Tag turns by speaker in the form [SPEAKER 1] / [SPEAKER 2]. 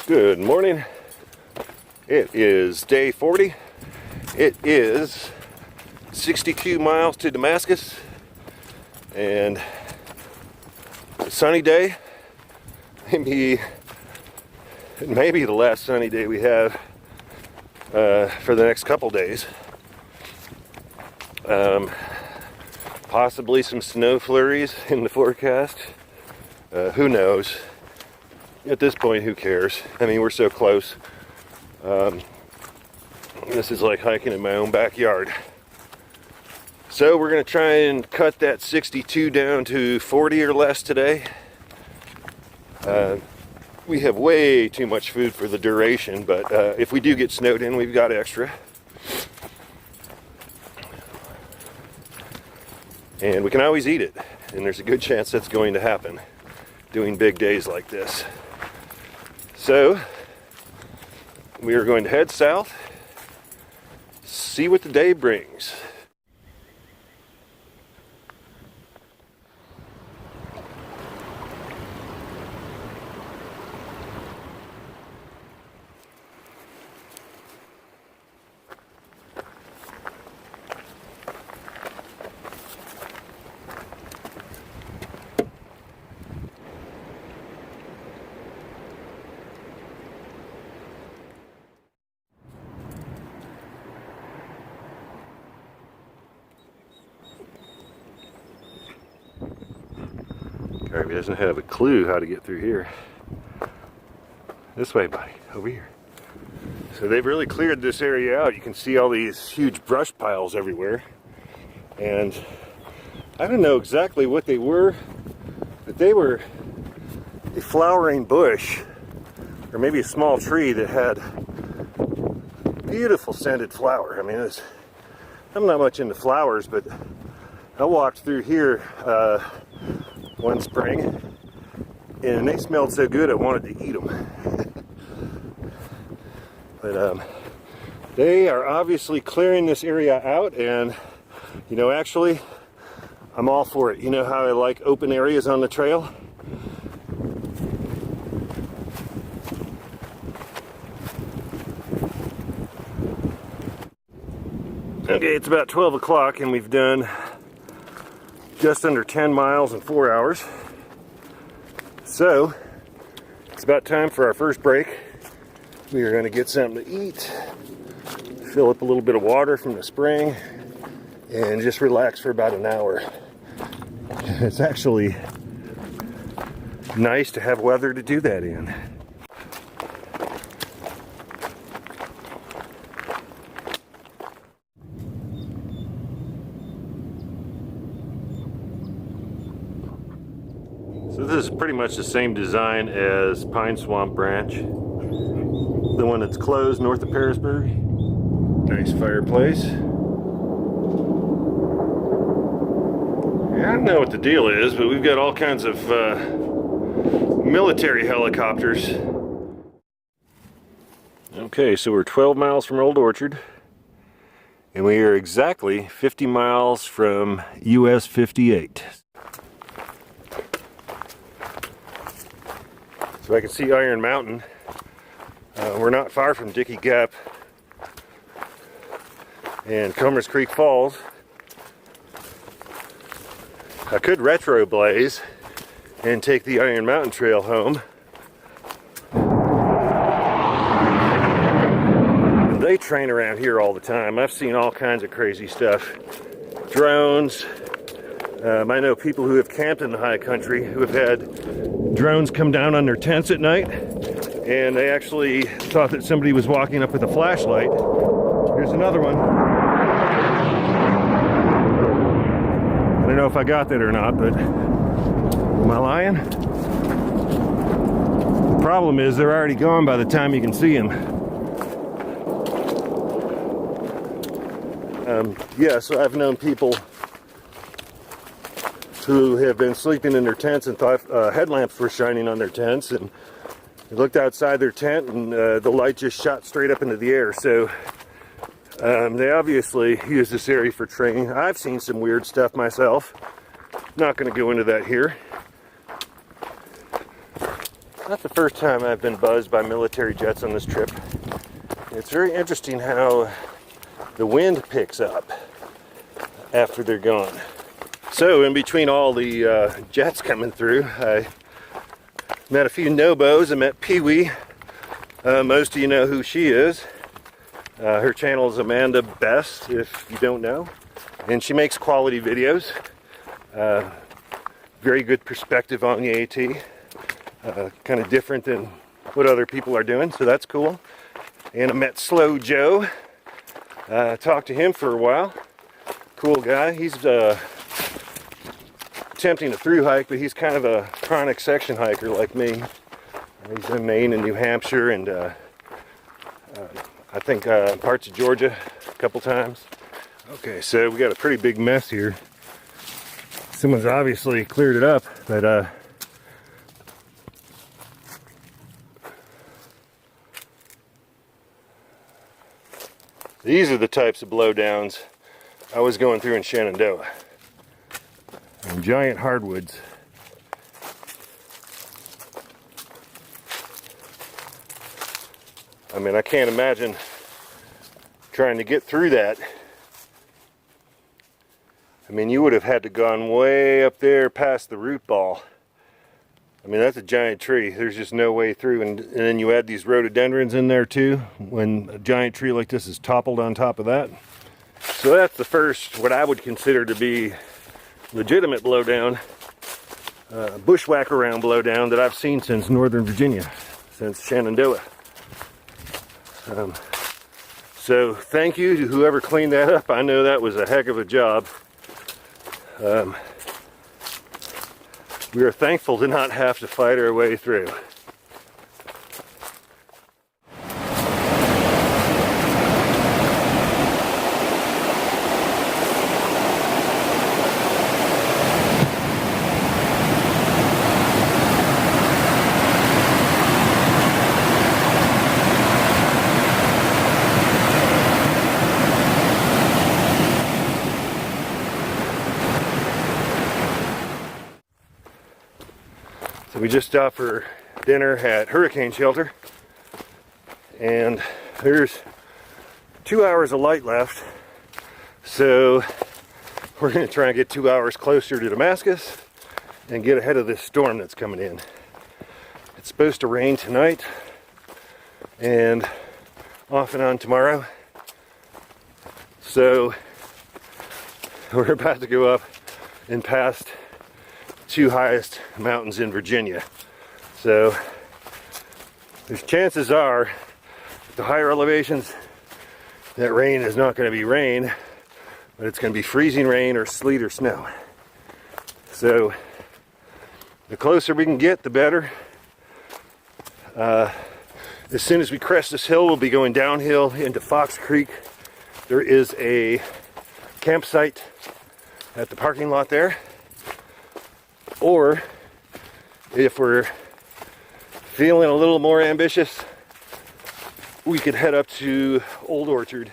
[SPEAKER 1] Good morning. It is day 40. It is 62 miles to Damascus and a sunny day. Maybe the last sunny day we have for the next couple days. Possibly some snow flurries in the forecast. Who knows? At this point, who cares? I mean, we're so close. This is like hiking in my own backyard. So we're going to try and cut that 62 down to 40 or less today. We have way too much food for the duration, but if we do get snowed in, we've got extra. And we can always eat it, and there's a good chance that's going to happen doing big days like this. So we are going to head south, see what the day brings. Harper doesn't have a clue how to get through here. This way, buddy, over here. So they've really cleared this area out. You can see all these huge brush piles everywhere. And I don't know exactly what they were, but they were a flowering bush, or maybe a small tree that had beautiful scented flower. I mean, I'm not much into flowers, but I walked through here one spring, and they smelled so good I wanted to eat them. But they are obviously clearing this area out, and you know, actually, I'm all for it. You know how I like open areas on the trail? Okay, it's about 12 o'clock, and we've done just under 10 miles in 4 hours. So it's about time for our first break. We are going to get something to eat, fill up a little bit of water from the spring, and just relax for about an hour. It's actually nice to have weather to do that in. So this is pretty much the same design as Pine Swamp Branch, the one that's closed north of Pearisburg. Nice fireplace. I don't know what the deal is, but we've got all kinds of military helicopters. Okay, so we're 12 miles from Old Orchard, and we are exactly 50 miles from US 58. So I can see Iron Mountain. We're not far from Dickey Gap and Comer's Creek Falls. I could retro blaze and take the Iron Mountain Trail home. They train around here all the time. I've seen all kinds of crazy stuff. Drones. I know people who have camped in the high country who have had drones come down on their tents at night, and they actually thought that somebody was walking up with a flashlight. Here's another one. I don't know if I got that or not, but am I lying? The problem is they're already gone by the time you can see them. Yeah, so I've known people who have been sleeping in their tents and thought headlamps were shining on their tents, and they looked outside their tent and the light just shot straight up into the air. So they obviously use this area for training. I've seen some weird stuff myself. Not going to go into that here. Not the first time I've been buzzed by military jets on this trip. It's very interesting how the wind picks up after they're gone. So in between all the jets coming through, I met a few Nobos. I met Pee-wee. Most of you know who she is. Her channel is Amanda Best, if you don't know. And she makes quality videos. Very good perspective on the AT. Kind of different than what other people are doing, so that's cool. And I met Slow Joe. Talked to him for a while. Cool guy. He's attempting a through hike, but he's kind of a chronic section hiker like me. He's in Maine and New Hampshire, and I think parts of Georgia a couple times. Okay, so we got a pretty big mess here. Someone's obviously cleared it up, but these are the types of blowdowns I was going through in Shenandoah. And giant hardwoods. I mean, I can't imagine trying to get through that. I mean, you would have had to gone way up there past the root ball. I mean, that's a giant tree. There's just no way through. And then you add these rhododendrons in there too, when a giant tree like this is toppled on top of that. So that's the first, what I would consider to be legitimate blowdown, bushwhack around blowdown that I've seen since Northern Virginia, since Shenandoah. So thank you to whoever cleaned that up. I know that was a heck of a job. We are thankful to not have to fight our way through. So we just stopped for dinner at Hurricane Shelter, and there's 2 hours of light left, so we're going to try and get 2 hours closer to Damascus and get ahead of this storm that's coming in. It's supposed to rain tonight and off and on tomorrow, so we're about to go up and past two highest mountains in Virginia. So there's chances are the higher elevations that rain is not going to be rain, but it's going to be freezing rain or sleet or snow. So the closer we can get, the better. As soon as we crest this hill, we'll be going downhill into Fox Creek. There is a campsite at the parking lot there. Or if we're feeling a little more ambitious, we could head up to Old Orchard